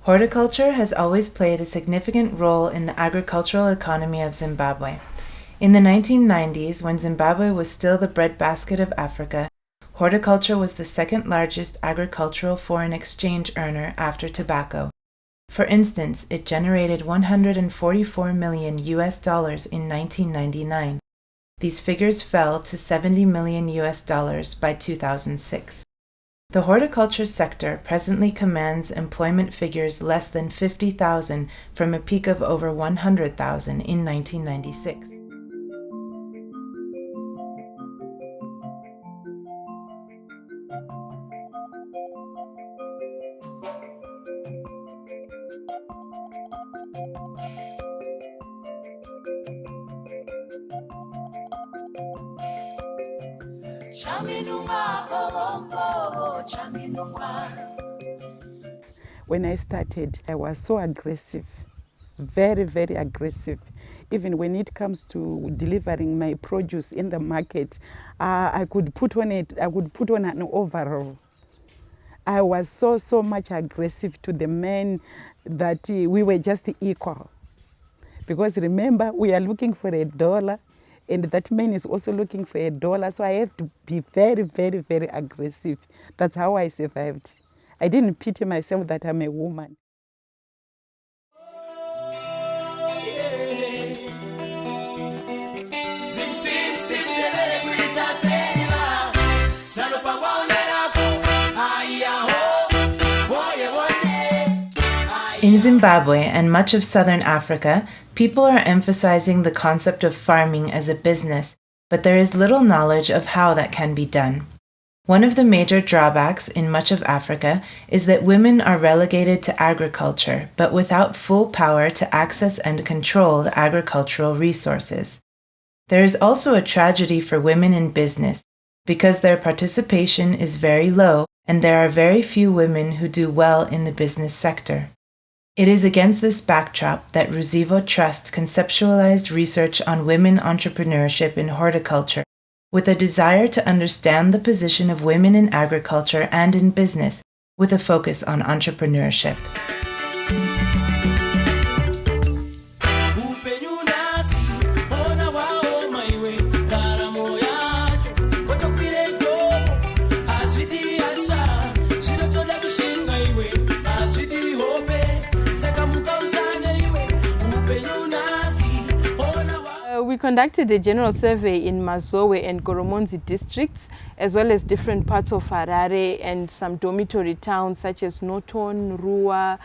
Horticulture has always played a significant role in the agricultural economy of Zimbabwe. In the 1990s, when Zimbabwe was still the breadbasket of Africa, horticulture was the second largest agricultural foreign exchange earner after tobacco. For instance, it generated $144 million in 1999. These figures fell to $70 million by 2006. The horticulture sector presently commands employment figures less than 50,000 from a peak of over 100,000 in 1996. When I started, I was so aggressive, very, very aggressive. Even when it comes to delivering my produce in the market, I could put on an overall. I was so much aggressive to the men that we were just equal. Because remember, we are looking for $1, and that man is also looking for $1. So I have to be very, very, very aggressive. That's how I survived. I didn't pity myself that I'm a woman. In Zimbabwe and much of southern Africa, people are emphasizing the concept of farming as a business, but there is little knowledge of how that can be done. One of the major drawbacks in much of Africa is that women are relegated to agriculture, but without full power to access and control the agricultural resources. There is also a tragedy for women in business, because their participation is very low and there are very few women who do well in the business sector. It is against this backdrop that Ruzivo Trust conceptualized research on women entrepreneurship in horticulture, with a desire to understand the position of women in agriculture and in business, with a focus on entrepreneurship. We conducted a general survey in Mashonaland and Goromonzi districts, as well as different parts of Harare and some dormitory towns such as Norton, Rua,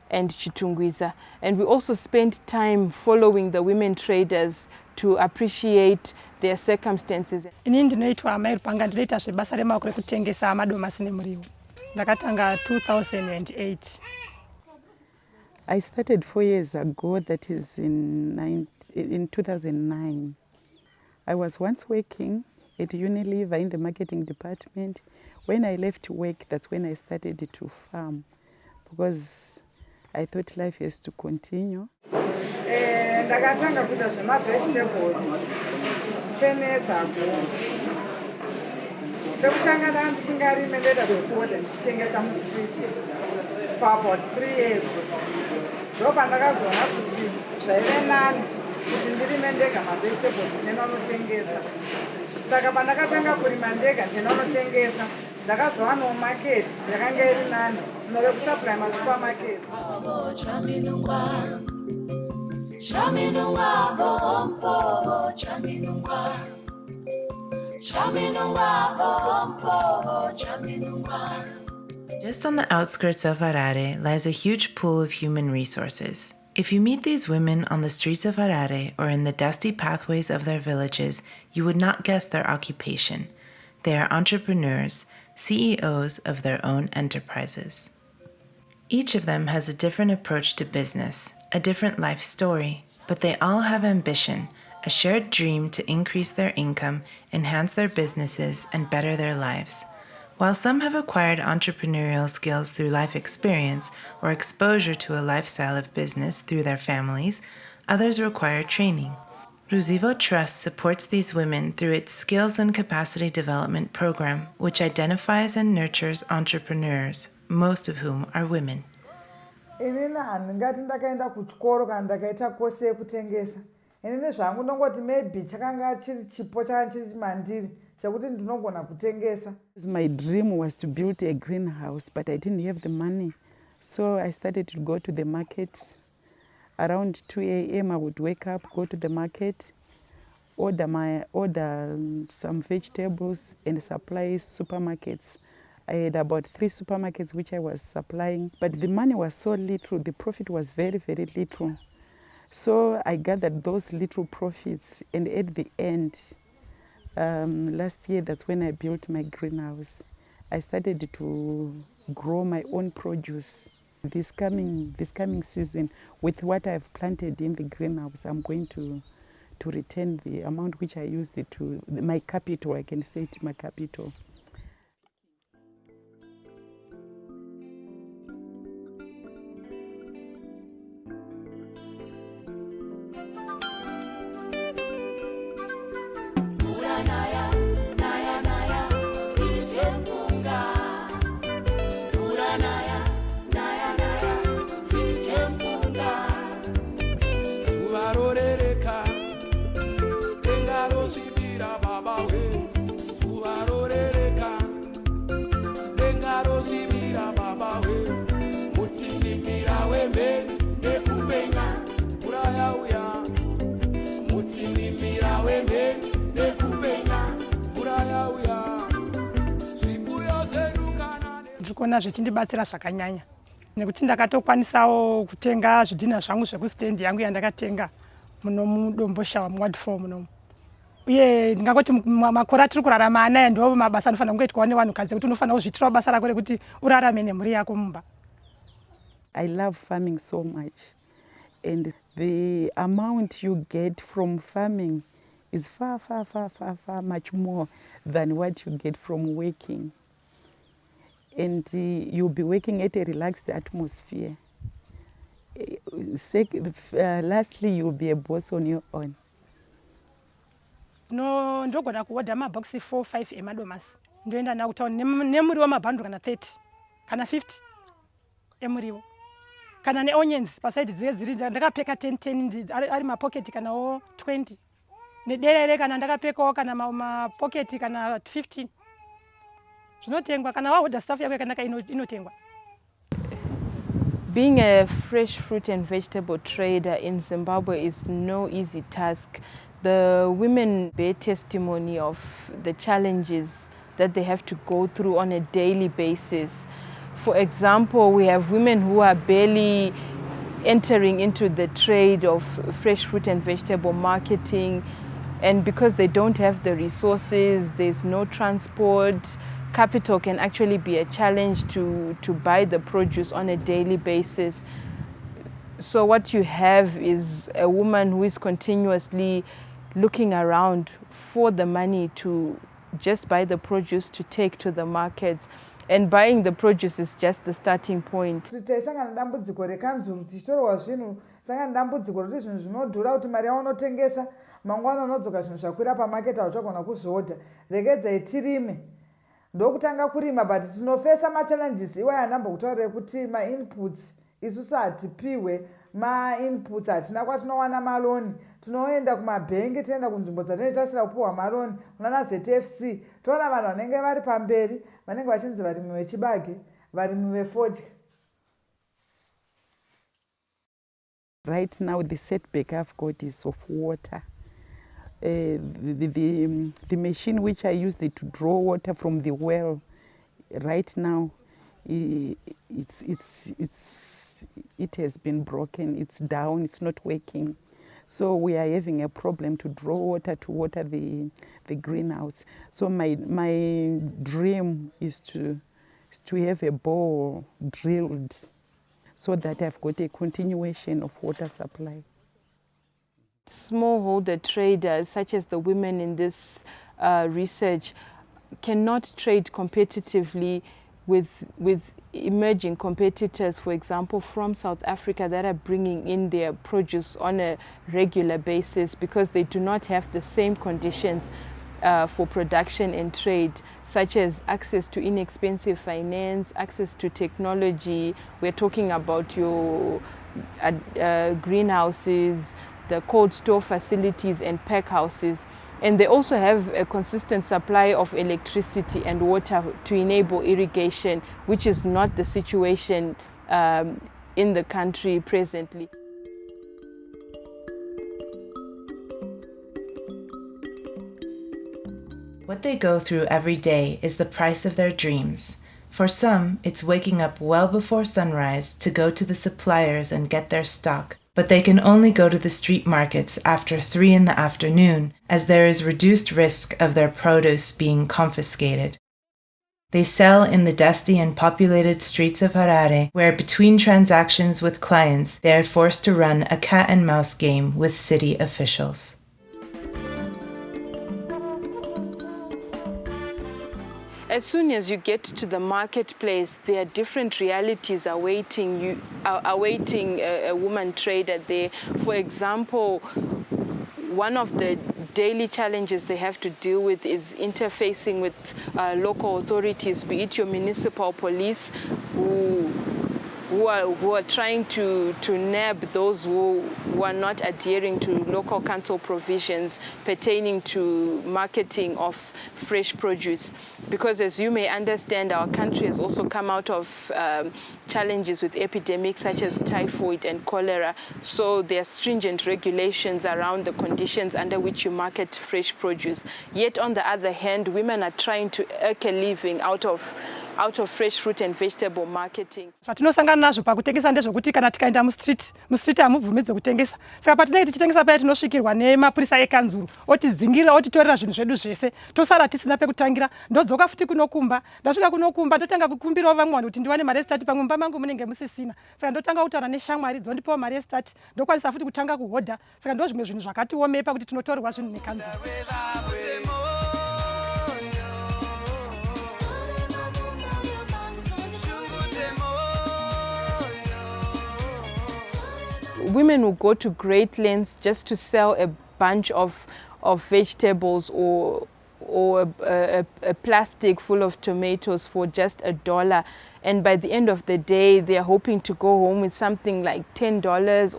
and Chitungwiza. And we also spent time following the women traders to appreciate their circumstances. Ini ndinoitwa Mai Rupanga, ndinoita zvebasa remaoko rekutengesa madomasi nemuriwo. Ndakatanga 2008. I started 4 years ago, that is in 2009. I was once working at Unilever in the marketing department. When I left work, that's when I started to farm, because I thought life has to continue. Ndakatanga kuita zvemavegetables 10 years ago. Ndokutanga ndisingarime ndoda kuoda ndichitengesa mustreet for about 3 years. Ndopandakazoona kuti zvaive nani kuti ndirime ndega mavegetables ndinonotengesa. Saka pandakatanga kurima ndega ndinonotengesa, ndakazowanawo market yakanga iri nani, nove kusupply masupermarket. Just on the outskirts of Harare lies a huge pool of human resources. If you meet these women on the streets of Harare or in the dusty pathways of their villages, you would not guess their occupation. They are entrepreneurs, CEOs of their own enterprises. Each of them has a different approach to business, a different life story, but they all have ambition, a shared dream to increase their income, enhance their businesses, and better their lives. While some have acquired entrepreneurial skills through life experience or exposure to a lifestyle of business through their families, others require training. Ruzivo Trust supports these women through its Skills and Capacity Development program, which identifies and nurtures entrepreneurs, most of whom are women. inini handingati ndakaenda kuchikoro kana ndakaita kose yekutengesa. Inini zvangu ndongoti maybe chakanga chiri chipo chakanga chiri mandiri chekuti ndinogona kutengesa. My dream was to build a greenhouse, but I didn't have the money. So I started to go to the market. Around 2 a.m. I would wake up, go to the market, order some vegetables and supply supermarkets. I had about 3 supermarkets which I was supplying, but the money was so little, the profit was very, very little. So I gathered those little profits, and at the end, last year, that's when I built my greenhouse. I started to grow my own produce. This coming season, with what I've planted in the greenhouse, I'm going to return the amount which I used it to, my capital, I can say it, my capital. Ndikuona zvichindibatsira zvakanyanya nekuti ndakatokwanisawo kutenga zvidhina zvangu zvekustendi yangu yandakatenga muno mudomboshava muward 4 muno. Uye ndingangoti makore atiri kurarama anaya ndo mabasa anofanira kungoitwa nevanhukadzi kuti unofanira kuzviitirawo basa rako rekuti urarame nemhuri yako mumba. I love farming so much, and the amount you get from farming is far, far, far, far, far much more than what you get from working. And you'll be working at a relaxed atmosphere. Lastly, you'll be a boss on your own. No, ndogona kuodha maboxi 4-5 emadomasi ndoenda nawo kutauni nemuriwo mabhandu kana 30 kana 50 emuriwo kana neonions pasaidi dzine dziri ndakapeka 10 ari mapoketi kanawo 20 nederere kana ndakapekawo kana mapoketi kana 15 zvinotengwa kana wahodha staff yako yakanaka inotengwa. Being a fresh fruit and vegetable trader in Zimbabwe is no easy task. The women bear testimony of the challenges that they have to go through on a daily basis. For example, we have women who are barely entering into the trade of fresh fruit and vegetable marketing, and because they don't have the resources, there's no transport, capital can actually be a challenge to buy the produce on a daily basis. So what you have is a woman who is continuously looking around for the money to just buy the produce to take to the markets. And buying the produce is just the starting point. Taisangana nedambudziko rekanzuru tichitorwa zvinhu sanga nedambudziko rekuti zvinhu zvinodhura kuti mari yaunotengesa mangwana unodzoka zvinhu zvakwira pamaketi hauchagona kuzvihodha. Regedzai tirime. Ndokutanga kurima but tinofesa machallenges iwayo andambokutaurira kuti ma-inputs isusu hatipiwe ma-inputs hatina kwatinowana maloni. Tinoenda kumabhengi, toenda kunzvimbo dzatinotasira kupiwa maroni kunana ZFC. Toona vanhu vanenge vari pamberi vanenge vachinzi varimi vechibage, varimi vefodya. Right now the setback I've got is of water. The machine which I used to draw water from the well, right now, it has been broken. It's down. It's not working. So we are having a problem to draw water to water the greenhouse. So my dream is to have a bore drilled so that I've got a continuation of water supply. Smallholder traders, such as the women in this research, cannot trade competitively with emerging competitors, for example, from South Africa that are bringing in their produce on a regular basis because they do not have the same conditions for production and trade, such as access to inexpensive finance, access to technology. We're talking about your greenhouses, the cold store facilities and pack houses. And they also have a consistent supply of electricity and water to enable irrigation, which is not the situation in the country presently. What they go through every day is the price of their dreams. For some, it's waking up well before sunrise to go to the suppliers and get their stock, but they can only go to the street markets after 3 in the afternoon, as there is reduced risk of their produce being confiscated. They sell in the dusty and populated streets of Harare, where between transactions with clients, they are forced to run a cat-and-mouse game with city officials. As soon as you get to the marketplace, there are different realities awaiting a woman trader there. For example, one of the daily challenges they have to deal with is interfacing with local authorities, be it your municipal police, who are trying to nab those who are not adhering to local council provisions pertaining to marketing of fresh produce. Because as you may understand, our country has also come out of challenges with epidemics such as typhoid and cholera. So there are stringent regulations around the conditions under which you market fresh produce. Yet on the other hand, women are trying to eke a living out of fresh fruit and vegetable marketing. Zvatinosangana nazvo pakutengesa ndezvokuti kana tikaenda mustreet hamubvumidzwe kutengesa. Saka patinenge tichitengesa paya tinosvikirwa nemapurisa ekanzuru otidzingira otitorera zvinhu zvedu zvese tosara tisina pekutangira. Ndodzoka futi kunokumba, ndasvika kunokumba ndotanga kukumbirawo vamwe vanhu kuti ndiwane mari yesitati pamumba mangu munenge musisina. Saka ndotanga kutaura neshamwari dzondipawo mari yesitati ndokwanisa futi kutanga kuhodha. Saka ndozvimwe zvinhu zvakatiomepa kuti tinotorerwa zvinhu nekanzuru. Women will go to great lengths just to sell a bunch of vegetables or a plastic full of tomatoes for just $1. And by the end of the day, they are hoping to go home with something like $10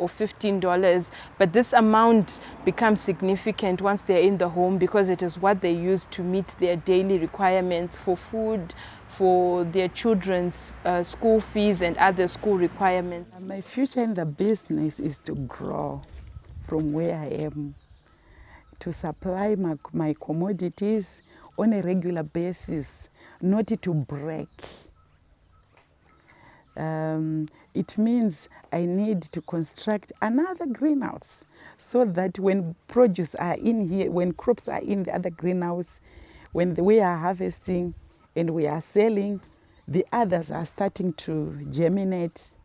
or $15. But this amount becomes significant once they're in the home because it is what they use to meet their daily requirements for food, for their children's school fees and other school requirements. My future in the business is to grow from where I am, to supply my commodities on a regular basis, not to break. It means I need to construct another greenhouse so that when produce are in here, when crops are in the other greenhouse, when we are harvesting and we are selling, the others are starting to germinate.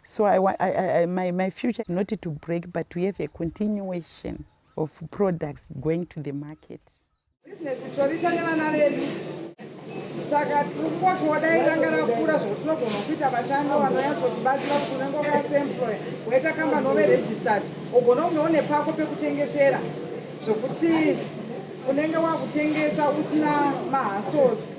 So my future is not to break, but to have a continuation of products going to the market. Saka tinodairanga rakura zvotinogona kuita vashandi vanoyatsotibatsira kuti unenge wakatsemploya waita kambani ove registered ugona unoone pako pekutengesera zvokuti unenge wakutengesa usina mahasosi.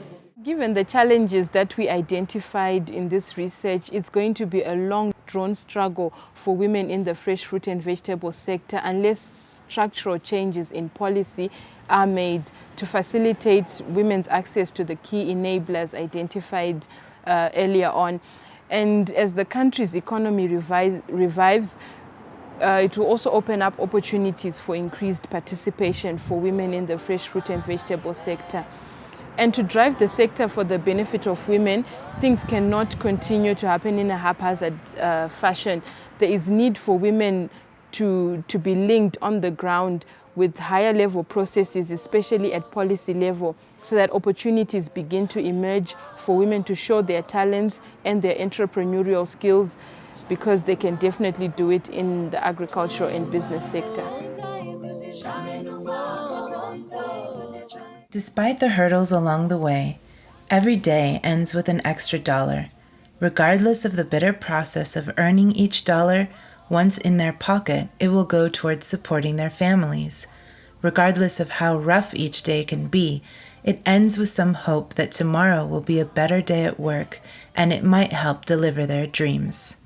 Given the challenges that we identified in this research, it's going to be a long-drawn struggle for women in the fresh fruit and vegetable sector unless structural changes in policy are made to facilitate women's access to the key enablers identified earlier on. And as the country's economy revives, it will also open up opportunities for increased participation for women in the fresh fruit and vegetable sector. And to drive the sector for the benefit of women, things cannot continue to happen in a haphazard fashion. There is need for women to be linked on the ground with higher level processes, especially at policy level, so that opportunities begin to emerge for women to show their talents and their entrepreneurial skills, because they can definitely do it in the agricultural and business sector. Despite the hurdles along the way, every day ends with an extra dollar. Regardless of the bitter process of earning each dollar, once in their pocket, it will go towards supporting their families. regardless of how rough each day can be, it ends with some hope that tomorrow will be a better day at work and it might help deliver their dreams.